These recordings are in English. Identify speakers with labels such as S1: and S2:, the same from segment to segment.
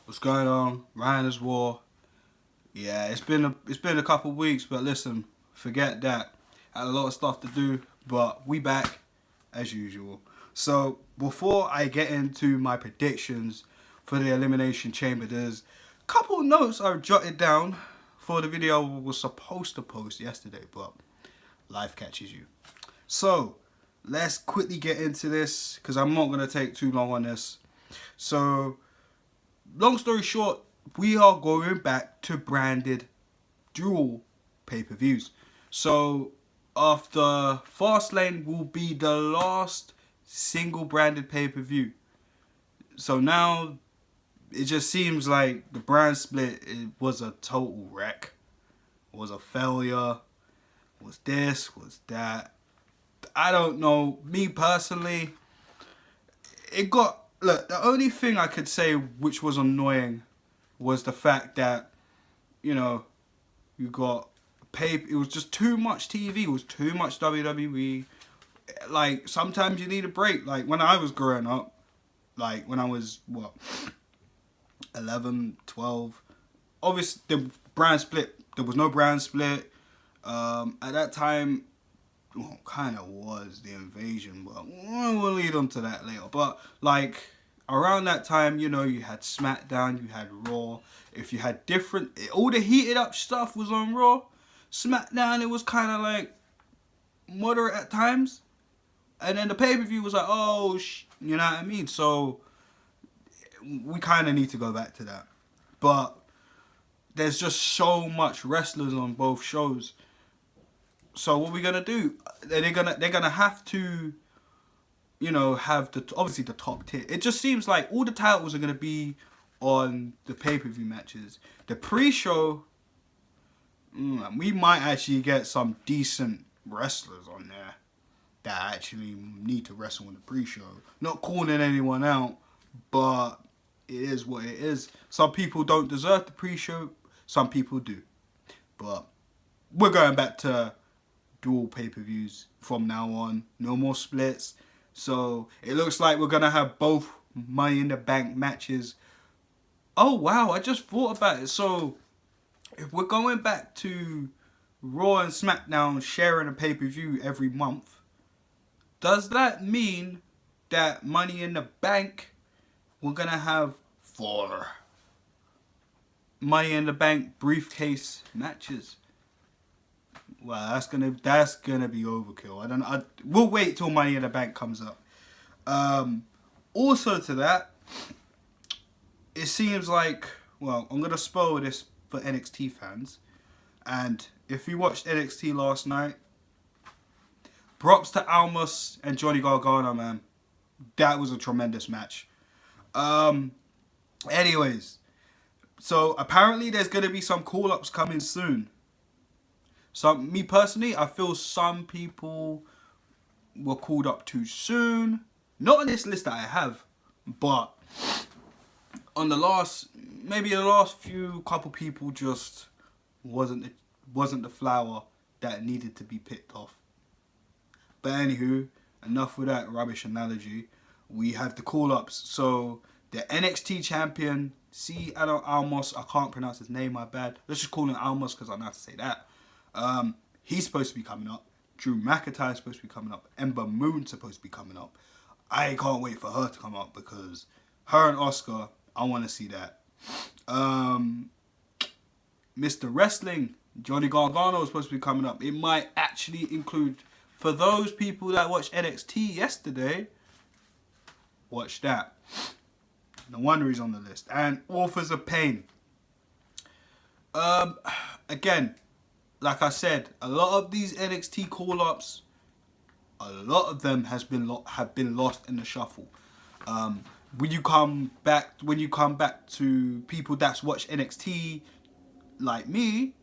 S1: What's going on? RyanisWar. Yeah, it's been a couple weeks, but listen, forget that. Had a lot of stuff to do, but we back as usual. So before I get into my predictions for the Elimination Chamber, there's a couple notes I've jotted down for the video I was supposed to post yesterday, but life catches you. So let's quickly get into this because I'm not gonna take too long on this. So long story short, we are going back to branded dual pay-per-views. So after Fastlane will be the last single branded pay-per-view. So now it just seems like the brand split was a total wreck. Was a failure. Was this, was that. I don't know. Me personally, it got... Look, the only thing I could say which was annoying was the fact that, you know, you got it was just too much TV. It was too much WWE. Like, sometimes you need a break. Like, when I was growing up, like, when I was, 11, 12, obviously, the brand split, there was no brand split. At that time, well, kind of was the invasion, but we'll lead on to that later. But like around that time, you know, you had SmackDown, you had Raw. If you had all the heated up stuff was on Raw. SmackDown, it was kind of like moderate at times, and then the pay-per-view was like, oh, you know what I mean? So we kind of need to go back to that. But there's just so much wrestlers on both shows. So what we're gonna do? They're gonna have to, you know, have obviously the top tier. It just seems like all the titles are gonna be on the pay-per-view matches. The pre-show, we might actually get some decent wrestlers on there that actually need to wrestle in the pre-show. Not calling anyone out, but it is what it is. Some people don't deserve the pre-show. Some people do. But we're going back to dual pay-per-views from now on. No more splits. So it looks like we're gonna have both Money in the Bank matches. Oh wow, I just thought about it. So if we're going back to Raw and SmackDown sharing a pay-per-view every month, does that mean that Money in the Bank, we're gonna have 4 Money in the Bank briefcase matches? Well, that's gonna be overkill. We'll wait till Money in the Bank comes up. Also to that, it seems like, well, I'm gonna spoil this for NXT fans. And if you watched NXT last night, props to Almas and Johnny Gargano, man. That was a tremendous match. Anyways, so apparently there's gonna be some call-ups coming soon. Me personally, I feel some people were called up too soon. Not on this list that I have, but on the last few couple people just wasn't the flower that needed to be picked off. But anywho, enough with that rubbish analogy. We have the call-ups. So the NXT champion, Almas, I can't pronounce his name, my bad. Let's just call him Almas because I know how to say that. He's supposed to be coming up. Drew McIntyre is supposed to be coming up. Ember Moon's supposed to be coming up. I can't wait for her to come up because her and Oscar, I want to see that. Mr. Wrestling, Johnny Gargano is supposed to be coming up. It might actually include, for those people that watched NXT yesterday, watch that. No wonder he's on the list. And Authors of Pain. Again, like I said, a lot of these NXT call-ups, a lot of them have been lost in the shuffle. When you come back to people that's watched NXT, like me,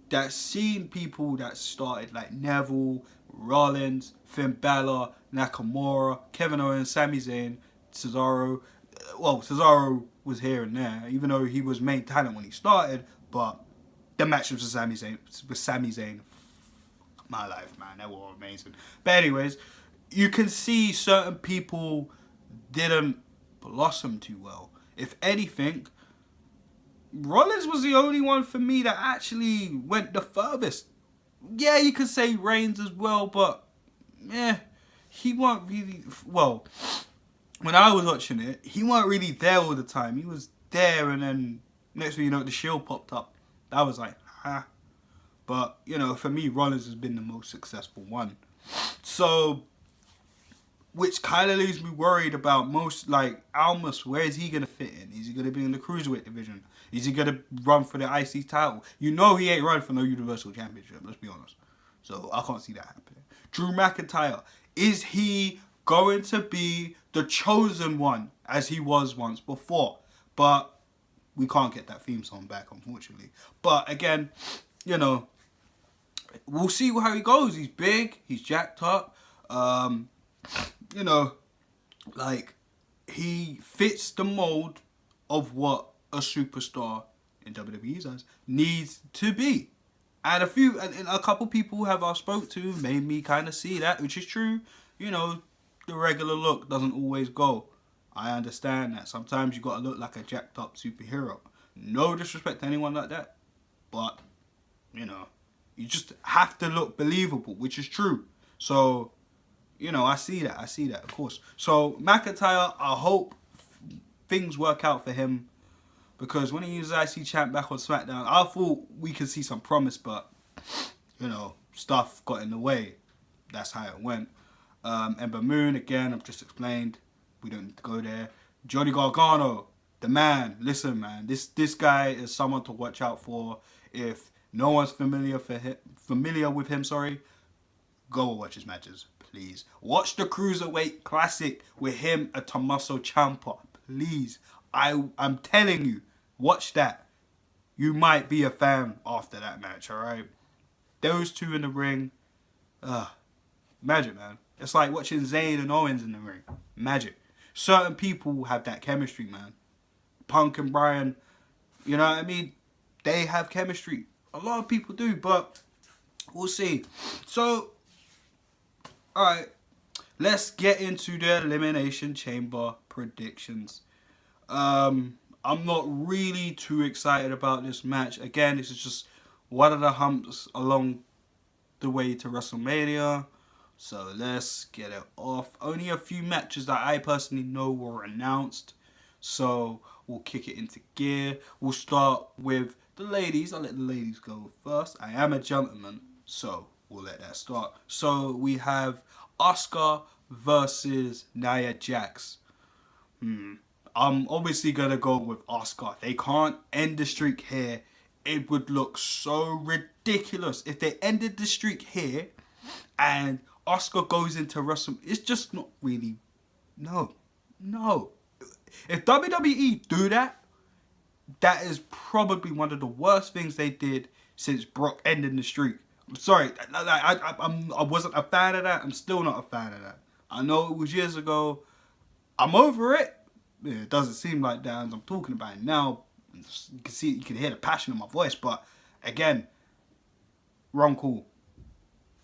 S1: that's seen people that started like Neville, Rollins, Finn Balor, Nakamura, Kevin Owens, Sami Zayn, Cesaro. Well, Cesaro was here and there, even though he was main talent when he started, but the matchups with Sami Zayn, my life, man, they were amazing. But anyways, you can see certain people didn't blossom too well. If anything, Rollins was the only one for me that actually went the furthest. Yeah, you could say Reigns as well, but he weren't really, well, when I was watching it, he weren't really there all the time. He was there, and then next thing you know, the Shield popped up. That was like, But, you know, for me, Rollins has been the most successful one. So, which kind of leaves me worried about most, like, Almas. Where is he going to fit in? Is he going to be in the Cruiserweight division? Is he going to run for the IC title? You know he ain't running for no Universal Championship, let's be honest. So, I can't see that happening. Drew McIntyre, is he going to be the chosen one as he was once before? But we can't get that theme song back, unfortunately. But, again, you know, we'll see how he goes. He's big. He's jacked up. You know, like, he fits the mold of what a superstar in WWE's eyes needs to be. And a couple people have I spoke to made me kind of see that, which is true. You know, the regular look doesn't always go. I understand that. Sometimes you got to look like a jacked up superhero. No disrespect to anyone like that. But, you know, you just have to look believable, which is true. So, you know, I see that, of course. So, McIntyre, I hope things work out for him. Because when he used IC champ back on SmackDown, I thought we could see some promise, but, you know, stuff got in the way. That's how it went. Ember Moon, again, I've just explained. We don't need to go there. Johnny Gargano, the man. Listen, man, this guy is someone to watch out for. If no one's familiar with him, go watch his matches, please. Watch the Cruiserweight Classic with him and Tommaso Ciampa, please. I'm telling you, watch that. You might be a fan after that match, alright? Those two in the ring, magic, man. It's like watching Zayn and Owens in the ring. Magic. Certain people have that chemistry, man. Punk and Bryan, you know what I mean? They have chemistry. A lot of people do, but we'll see. So, alright, let's get into the Elimination Chamber predictions. I'm not really too excited about this match. Again, this is just one of the humps along the way to WrestleMania. So let's get it off. Only a few matches that I personally know were announced. So we'll kick it into gear. We'll start with the ladies. I'll let the ladies go first. I am a gentleman, so we'll let that start. So we have Asuka versus Nia Jax. I'm obviously going to go with Asuka. They can't end the streak here. It would look so ridiculous if they ended the streak here and Asuka goes into WrestleMania. It's just not really... No. If WWE do that, that is probably one of the worst things they did since Brock ended the streak. I'm sorry. I wasn't a fan of that. I'm still not a fan of that. I know it was years ago. I'm over it. It doesn't seem like that as I'm talking about it now. You can hear the passion in my voice, but again, wrong call.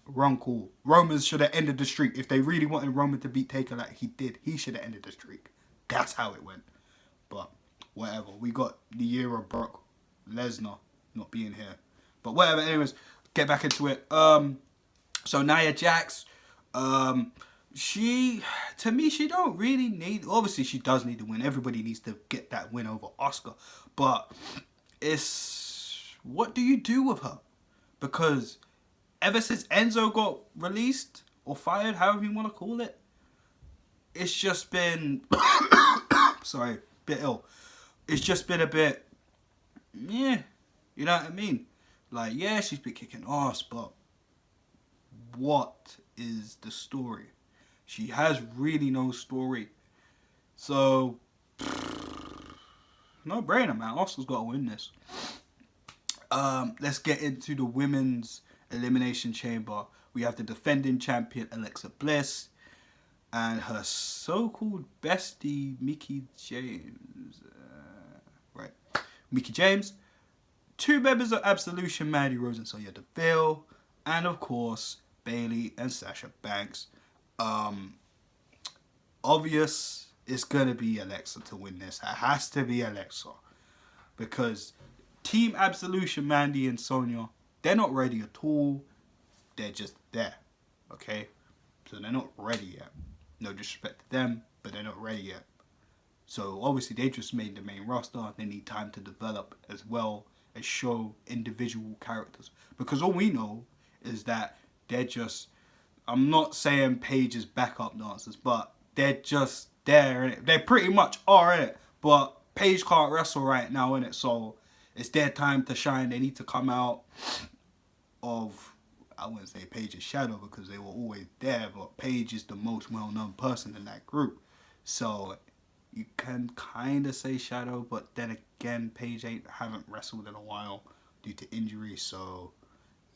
S1: Roman should have ended the streak. If they really wanted Roman to beat Taker like he did, he should have ended the streak. That's how it went. But whatever. We got the year of Brock Lesnar not being here. But whatever. Anyways, get back into it. So Nia Jax, she don't really need... Obviously, she does need to win. Everybody needs to get that win over Asuka. But what do you do with her? Because ever since Enzo got released or fired, however you want to call it, it's just been... sorry, bit ill. It's just been a bit... Yeah, you know what I mean? Like, yeah, she's been kicking ass, but what is the story? She has really no story. So, no brainer, man. Asuka's got to win this. Let's get into the women's Elimination Chamber. We have the defending champion Alexa Bliss and her so-called bestie Mickie James. Mickie James. Two members of Absolution, Mandy Rose and Sonya Deville. And of course, Bayley and Sasha Banks. Obvious it's going to be Alexa to win this. It has to be Alexa. Because Team Absolution, Mandy and Sonya, they're not ready at all. They're just there. Okay? So they're not ready yet. No disrespect to them, but they're not ready yet. So obviously they just made the main roster. They need time to develop as well as show individual characters. Because all we know is that they're just, I'm not saying Paige's backup dancers, but they're just there, innit? They pretty much are, innit? But Paige can't wrestle right now, innit? So it's their time to shine. They need to come out of, I wouldn't say Paige's shadow because they were always there, but Paige is the most well-known person in that group. So you can kind of say shadow, but then again, Paige haven't wrestled in a while due to injury, so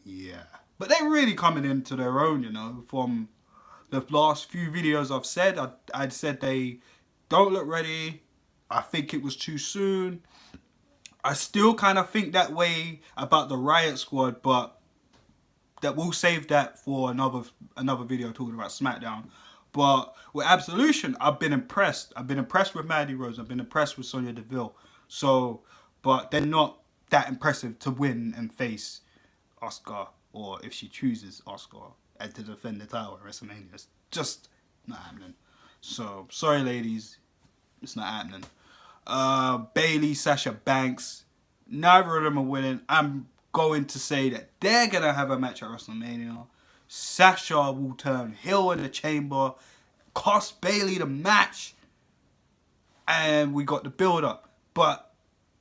S1: yeah. But they're really coming into their own, you know. From the last few videos I've said, I'd said they don't look ready. I think it was too soon. I still kind of think that way about the Riot Squad, but that we'll save that for another video talking about SmackDown. But with Absolution, I've been impressed. I've been impressed with Mandy Rose. I've been impressed with Sonya Deville. So, but they're not that impressive to win and face Asuka, or if she chooses Asuka, and to defend the title at WrestleMania. It's just not happening. So, sorry ladies, it's not happening. Bayley, Sasha Banks, neither of them are winning. I'm going to say that they're going to have a match at WrestleMania. Sasha will turn heel in the chamber, cost Bayley the match, and we got the build up. But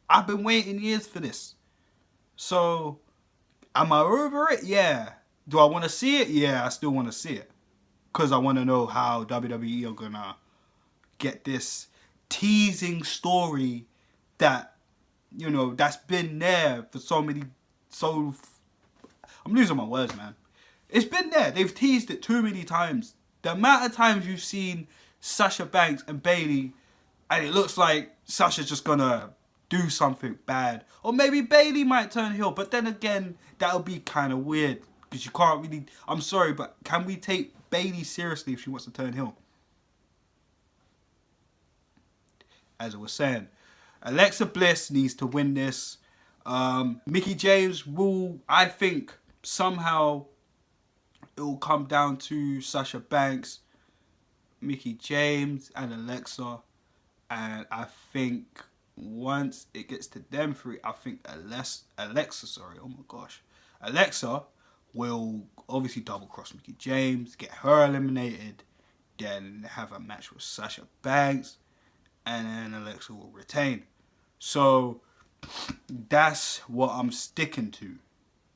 S1: I've been waiting years for this. So, am I over it? Yeah. Do I want to see it? Yeah, I still want to see it. Because I want to know how WWE are going to get this teasing story that, you know, that's been there for I'm losing my words, man. It's been there. They've teased it too many times. The amount of times you've seen Sasha Banks and Bayley, and it looks like Sasha's just gonna do something bad. Or maybe Bayley might turn heel, but then again, that'll be kind of weird. Because you can't really, I'm sorry, but can we take Bayley seriously if she wants to turn heel? As I was saying, Alexa Bliss needs to win this. Mickie James will, I think, somehow it will come down to Sasha Banks, Mickie James, and Alexa. And I think once it gets to them three, I think Alexa will obviously double cross Mickie James, get her eliminated, then have a match with Sasha Banks, and then Alexa will retain. So that's what I'm sticking to.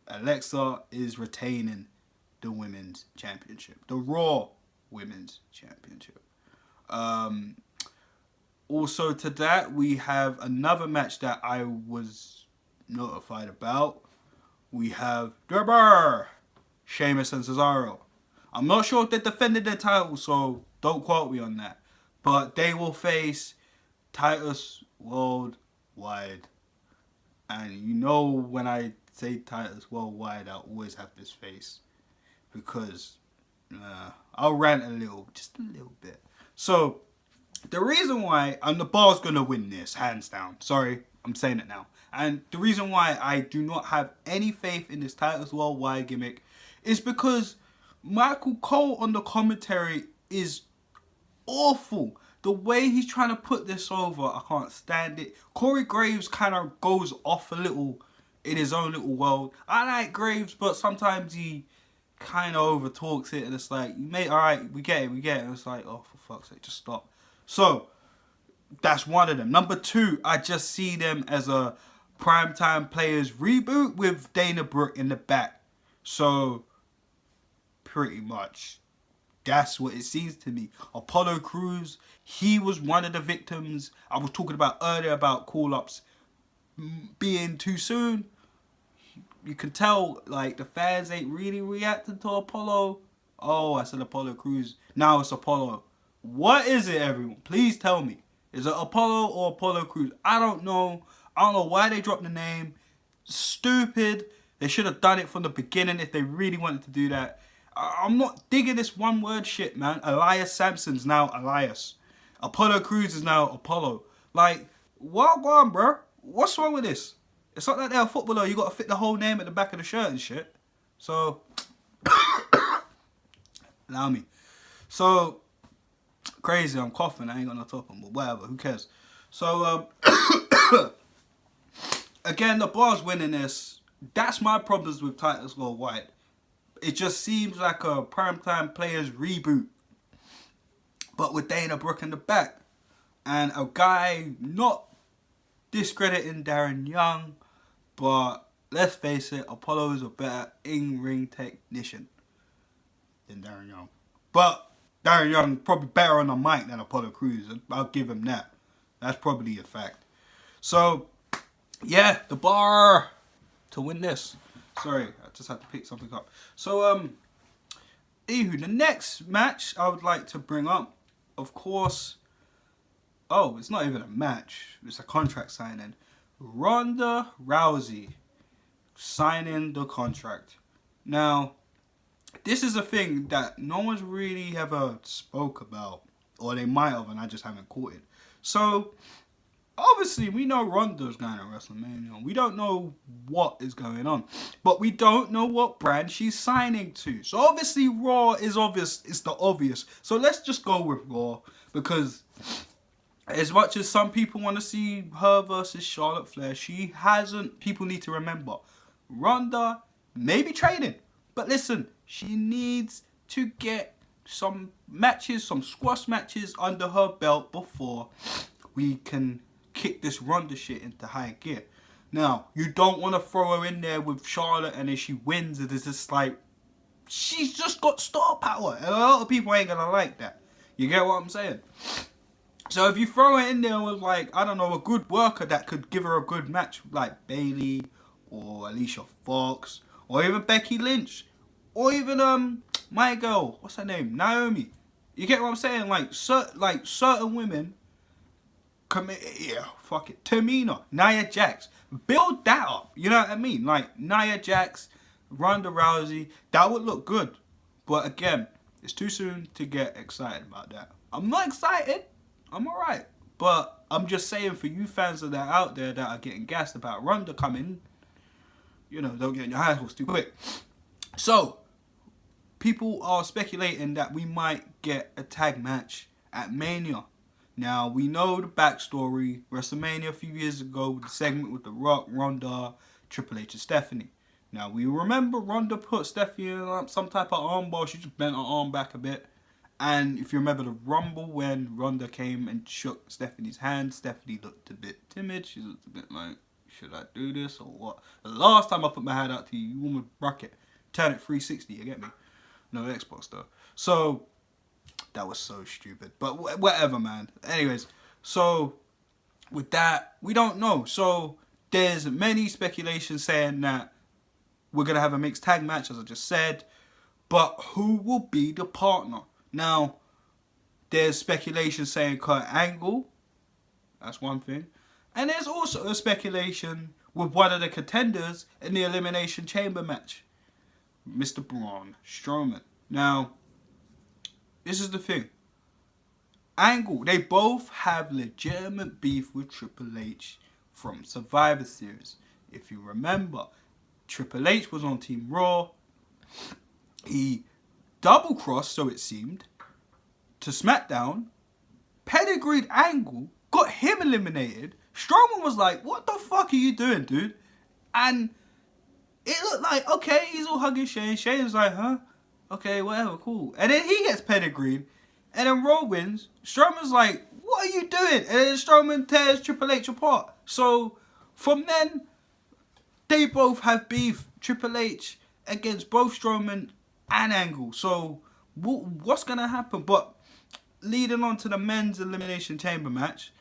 S1: Alexa is retaining the Women's Championship. The Raw Women's Championship. Also to that, we have another match that I was notified about. We have Sheamus and Cesaro. I'm not sure if they defended their title, so don't quote me on that. But they will face Titus Worldwide. And you know when I say Titus Worldwide, I always have this face. Because I'll rant just a little bit. So, the reason why, and the Bar's going to win this, hands down. Sorry, I'm saying it now. And the reason why I do not have any faith in this Titus Worldwide gimmick is because Michael Cole on the commentary is awful. The way he's trying to put this over, I can't stand it. Corey Graves kind of goes off a little in his own little world. I like Graves, but sometimes he kind of over talks it, and it's like, mate, alright, we get it. And it's like, oh, for fuck's sake, just stop. So, that's one of them. Number two, I just see them as a Primetime Players reboot with Dana Brooke in the back. So, pretty much, that's what it seems to me. Apollo Crews, he was one of the victims I was talking about earlier about call-ups being too soon. You can tell, like, the fans ain't really reacting to Apollo. Oh, I said Apollo Crews. Now it's Apollo. What is it, everyone? Please tell me. Is it Apollo or Apollo Crews? I don't know. I don't know why they dropped the name. Stupid. They should have done it from the beginning if they really wanted to do that. I'm not digging this one word shit, man. Elias Sampson's now Elias. Apollo Crews is now Apollo. Like, what on, bro? What's wrong with this? It's not like they're a footballer. You got to fit the whole name at the back of the shirt and shit. So, allow me. So, crazy. I'm coughing. I ain't got no top on, but whatever. Who cares? So, again, the Bar's winning this. That's my problems with Titus Worldwide. It just seems like a primetime players reboot, but with Dana Brooke in the back. And a guy not discrediting Darren Young, but let's face it, Apollo is a better in-ring technician than Darren Young. But Darren Young probably better on the mic than Apollo Crews. I'll give him that. That's probably a fact. So, yeah, the Bar to win this. Sorry, I just had to pick something up. So, anywho, the next match I would like to bring up, of course, oh, it's not even a match. It's a contract signing. Ronda Rousey signing the contract. Now, this is a thing that no one's really ever spoke about. Or they might have, and I just haven't caught it. So, obviously, we know Ronda's going to WrestleMania. We don't know what is going on. But we don't know what brand she's signing to. So, obviously, Raw is obvious. It's the obvious. So, let's just go with Raw. Because as much as some people want to see her versus Charlotte Flair, she hasn't. People need to remember. Ronda may be training. But listen, she needs to get some matches, some squash matches under her belt before we can kick this Ronda shit into high gear. Now, you don't want to throw her in there with Charlotte and if she wins, it is just like, she's just got star power. And a lot of people ain't going to like that. You get what I'm saying? So if you throw her in there with, like, I don't know, a good worker that could give her a good match, like Bayley or Alicia Fox or even Becky Lynch or even my girl, what's her name, Naomi. You get what I'm saying? Like certain women, Tamina, Nia Jax, build that up. You know what I mean? Like Nia Jax, Ronda Rousey, that would look good. But again, it's too soon to get excited about that. I'm not excited. I'm alright. But I'm just saying for you fans that are out there that are getting gassed about Ronda coming, you know, don't get in your high horse too quick. So, people are speculating that we might get a tag match at Mania. Now, we know the backstory. WrestleMania a few years ago, the segment with The Rock, Ronda, Triple H and Stephanie. Now, we remember Ronda put Stephanie in some type of armbar. She just bent her arm back a bit. And if you remember the Rumble when Ronda came and shook Stephanie's hand, Stephanie looked a bit timid. She looked a bit like, should I do this or what? The last time I put my hand out to you, you almost broke it. Turn it 360, you get me? No Xbox though. So, that was so stupid. But whatever, man. Anyways, so, with that, we don't know. So, there's many speculations saying that we're going to have a mixed tag match, as I just said. But who will be the partner? Now, there's speculation saying Kurt Angle. That's one thing. And there's also a speculation with one of the contenders in the Elimination Chamber match. Mr. Braun Strowman. Now, this is the thing. Angle, they both have legitimate beef with Triple H from Survivor Series. If you remember, Triple H was on Team Raw. He double-crossed, so it seemed, to SmackDown. Pedigreed Angle, got him eliminated. Strowman was like, what the fuck are you doing, dude? And it looked like, okay, he's all hugging Shane. Shane's like, huh? Okay, whatever, cool. And then he gets pedigreed. And then Raw wins. Strowman's like, what are you doing? And then Strowman tears Triple H apart. So, from then, they both have beef. Triple H against both Strowman and Angle. So, what's going to happen? But, leading on to the men's Elimination Chamber match,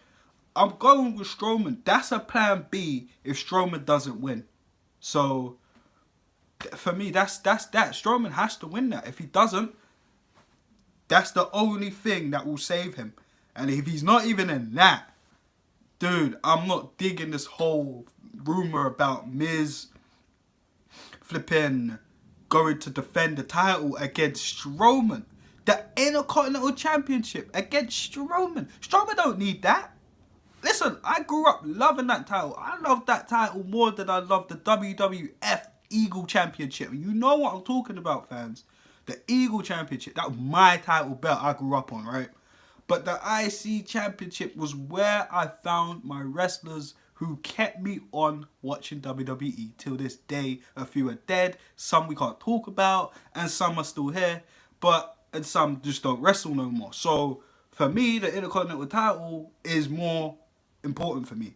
S1: I'm going with Strowman. That's a plan B if Strowman doesn't win. So, for me, that's that. Strowman has to win that. If he doesn't, that's the only thing that will save him. And if he's not even in that, dude, I'm not digging this whole rumor about Miz flipping going to defend the title against Strowman. The Intercontinental Championship against Strowman. Strowman don't need that. Listen, I grew up loving that title. I love that title more than I love the WWF Eagle Championship. You know what I'm talking about, fans. The Eagle Championship. That was my title belt I grew up on, right? But the IC Championship was where I found my wrestlers who kept me on watching WWE till this day. A few are dead, some we can't talk about, and some are still here, and some just don't wrestle no more. So for me, the Intercontinental title is more important for me.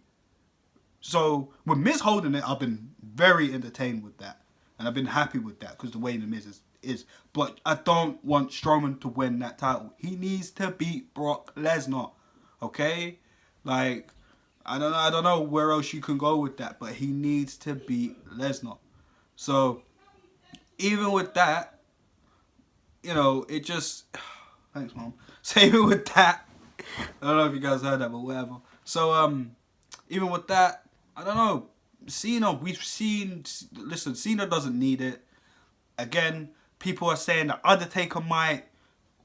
S1: So with Miz holding it, I've been very entertained with that, and I've been happy with that because the way the Miz is. But I don't want Strowman to win that title. He needs to beat Brock Lesnar. Okay? Like, I don't know where else you can go with that, but he needs to beat Lesnar. So even with that, you know, it just thanks, Mom. So even with that, I don't know if you guys heard that, but whatever. So even with that, I don't know. Cena, listen, Cena doesn't need it. Again, people are saying the Undertaker might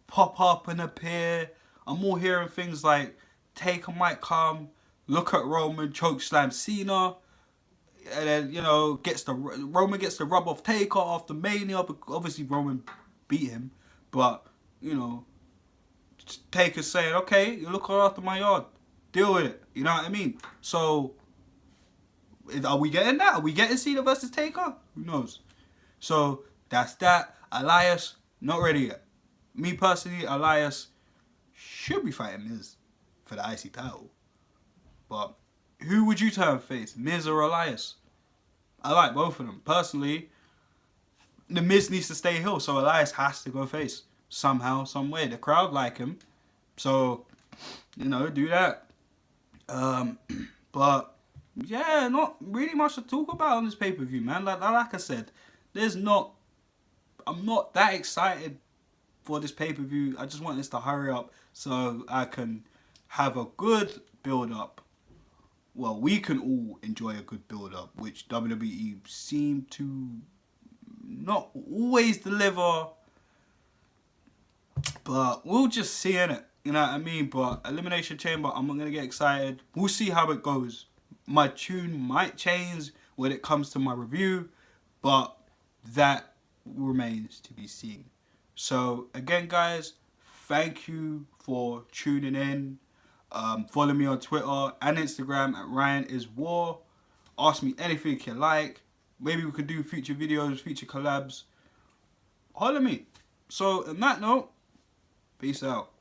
S1: pop up and appear. I'm all hearing things like Taker might come, look at Roman, choke slam Cena, and then, you know, Roman gets the rub off Taker after Mania. Obviously Roman beat him, but, you know, Taker's saying, okay, you look after my yard, deal with it. You know what I mean? So are we getting that? Are we getting Cena versus Taker? Who knows? So that's that. Elias, not ready yet. Me personally, Elias should be fighting Miz for the IC title. But who would you turn face, Miz or Elias? I like both of them. Personally, the Miz needs to stay heel, so Elias has to go face. Somehow, some way. The crowd like him. So, you know, do that. But, yeah, not really much to talk about on this pay-per-view, man. Like I said, I'm not that excited for this pay-per-view. I just want this to hurry up so I can have a good build-up. Well, we can all enjoy a good build-up, which WWE seem to not always deliver. But we'll just see in it. You know what I mean? But Elimination Chamber, I'm not going to get excited. We'll see how it goes. My tune might change when it comes to my review, but that remains to be seen. So again, guys, thank you for tuning in. Follow me on Twitter and Instagram at RyanisWar. Ask me anything you like. Maybe we could do future videos, future collabs. Holler me. So on that note, peace out.